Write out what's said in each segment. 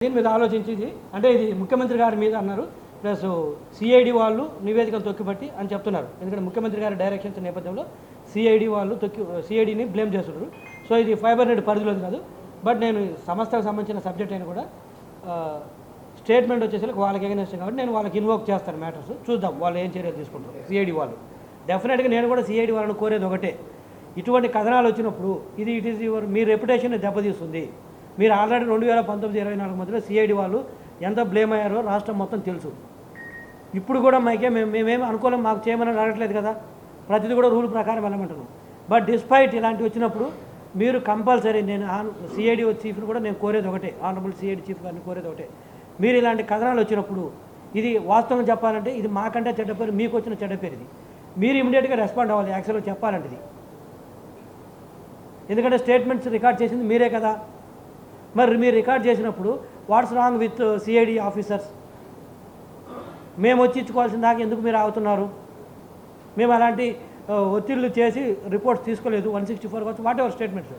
దీని మీద ఆలోచించేది అంటే ఇది ముఖ్యమంత్రి గారి మీద అన్నారు, ప్లస్ సిఐడి వాళ్ళు నివేదికలు తొక్కిపట్టి అని చెప్తున్నారు. ఎందుకంటే ముఖ్యమంత్రి గారి డైరెక్షన్స్ నేపథ్యంలో సిఐడి వాళ్ళు సిఐడిని బ్లేమ్ చేస్తున్నారు. సో ఇది ఫైబర్ నెట్ పరిధిలోది కాదు. బట్ నేను సంస్థకు సంబంధించిన సబ్జెక్ట్ అయినా కూడా స్టేట్మెంట్ వచ్చేసరికి వాళ్ళకి ఎగనెస్ట్ కాబట్టి నేను వాళ్ళకి ఇన్వోక్ చేస్తాను మ్యాటర్స్. చూద్దాం వాళ్ళు ఏం చర్యలు తీసుకుంటారు. సిఐడి వాళ్ళు డెఫినెట్గా నేను కూడా సిఐడి వాళ్ళని కోరేది ఒకటే, ఇటువంటి కథనాలు వచ్చినప్పుడు it is your me reputation దెబ్బతీస్తుంది. మీరు ఆల్రెడీ 2019-24 మధ్యలో సిఐడి వాళ్ళు ఎంత బ్లేమ్ అయ్యారో రాష్ట్రం మొత్తం తెలుసు. ఇప్పుడు కూడా మేమేమి అనుకూలం మాకు చేయమని అడగట్లేదు కదా, ప్రతిదీ కూడా రూల్ ప్రకారం వెళ్ళమంటున్నాం. బట్ డిస్పైట్ ఇలాంటివి వచ్చినప్పుడు మీరు కంపల్సరీ నేను సిఐడి చీఫ్ని కూడా నేను కోరేది ఒకటే, ఆనరబుల్ సిఐడి చీఫ్ గారిని కోరేది ఒకటే, మీరు ఇలాంటి కథనాలు వచ్చినప్పుడు ఇది వాస్తవం చెప్పాలంటే ఇది మాకంటే చెడ్డ పేరు, మీకు వచ్చిన చెడ్డ పేరు, ఇది మీరు ఇమీడియట్గా రెస్పాండ్ అవ్వాలి. యాక్చువల్గా చెప్పాలంటే ఇది, ఎందుకంటే స్టేట్మెంట్స్ రికార్డ్ చేసింది మీరే కదా. మరి మీరు రికార్డ్ చేసినప్పుడు what's wrong with CID officers? మేము వచ్చి ఇచ్చుకోవాల్సిన దాకా ఎందుకు మీరు ఆగుతున్నారు? మేము అలాంటి ఒత్తిళ్లు చేసి రిపోర్ట్స్ తీసుకోలేదు 164 కావచ్చు, వాట్ ఎవర్ స్టేట్మెంట్స్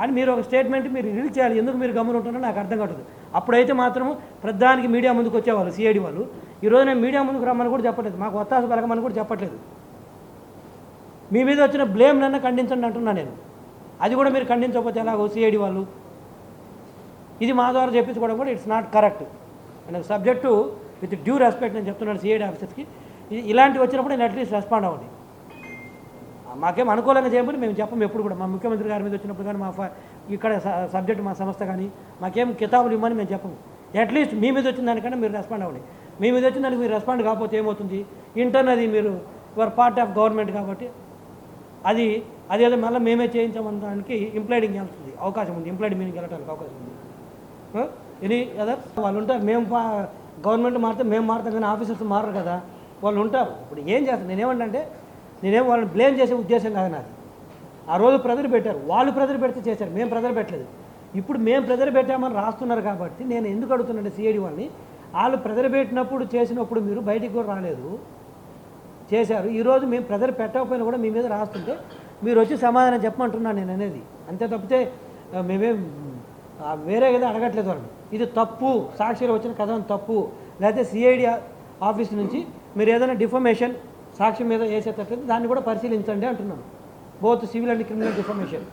అని మీరు ఒక స్టేట్మెంట్ మీరు రిలీజ్ చేయాలి. ఎందుకు మీరు గమ్మున ఉంటున్నారో నాకు అర్థం కావట్లేదు. అప్పుడైతే మాత్రం ప్రధానికి మీడియా ముందుకు వచ్చేవాళ్ళు సిఐడి వాళ్ళు. ఈరోజు నేను మీడియా ముందుకు రమ్మని కూడా చెప్పట్లేదు, మాకు ఒత్తాస పలకమని కూడా చెప్పట్లేదు. మీ మీద వచ్చిన బ్లేమ్ నన్ను ఖండించండి అంటున్నా నేను. అది కూడా మీరు ఖండించకపోతే ఎలాగో సిఐడి వాళ్ళు ఇది మా ద్వారా చెప్పించుకోవడం కూడా it's not correct. And subject with due respect నేను చెప్తున్నాను సిఐడి ఆఫీసర్స్కి, ఇలాంటివి వచ్చినప్పుడు నేను అట్లీస్ట్ రెస్పాండ్ అవ్వండి. మాకేం అనుకూలంగా చేయమని మేము చెప్పము ఎప్పుడు కూడా. మా ముఖ్యమంత్రి గారి మీద వచ్చినప్పుడు కానీ, మా ఇక్కడ సబ్జెక్ట్ మా సంస్థ కానీ మాకేం కితాబులు ఇవ్వమని మేము చెప్పము. అట్లీస్ట్ మీ మీద వచ్చిన దానికన్నా మీరు రెస్పాండ్ అవ్వండి. మీ మీద వచ్చిన దానికి మీరు రెస్పాండ్ కాకపోతే ఏమవుతుంది, ఇంటర్నది మీరు యువర్ పార్ట్ ఆఫ్ గవర్నమెంట్ కాబట్టి అదేదో మళ్ళీ మేమే చేయించామనడానికి ఇంప్లాయిడింగ్ వెళ్తుంది అవకాశం ఉంది, ఇంప్లాయిడ్ మీనింగ్ వెళ్ళడానికి అవకాశం ఉంది. ఇది అదర్ వాళ్ళు ఉంటారు, మేము గవర్నమెంట్ మారితే మేము మారుతాం కానీ ఆఫీసర్స్ మారరు కదా, వాళ్ళు ఉంటారు. ఇప్పుడు ఏం చేస్తారు, నేనేమంటే వాళ్ళని బ్లేమ్ చేసే ఉద్దేశం కాదు నాది. ఆ రోజు ప్రెజర్ పెట్టారు, వాళ్ళు ప్రెజర్ పెడితే చేశారు, మేము ప్రెజర్ పెట్టలేదు. ఇప్పుడు మేము ప్రెజర్ పెట్టామని రాస్తున్నారు కాబట్టి నేను ఎందుకు అడుగుతున్నానంటే సిఐడి వాళ్ళని, వాళ్ళు ప్రెజర్ పెట్టినప్పుడు చేసినప్పుడు మీరు బయటికి కూడా రాలేదు, చేశారు. ఈరోజు మేము ప్రెజర్ పెట్టకపోయినా కూడా మీ మీద రాస్తుంటే మీరు వచ్చి సమాధానం చెప్పమంటున్నాను నేను అనేది. అంతే తప్పితే మేమేం వేరే కదా అడగట్లేదు వాళ్ళని. ఇది తప్పు, సాక్షిలో వచ్చిన కథనం తప్పు, లేకపోతే సిఐడి ఆఫీస్ నుంచి మీరు ఏదైనా డిఫమేషన్ సాక్షి మీద వేసేటట్లయితే దాన్ని కూడా పరిశీలించండి అంటున్నాను. Both civil and criminal defamation.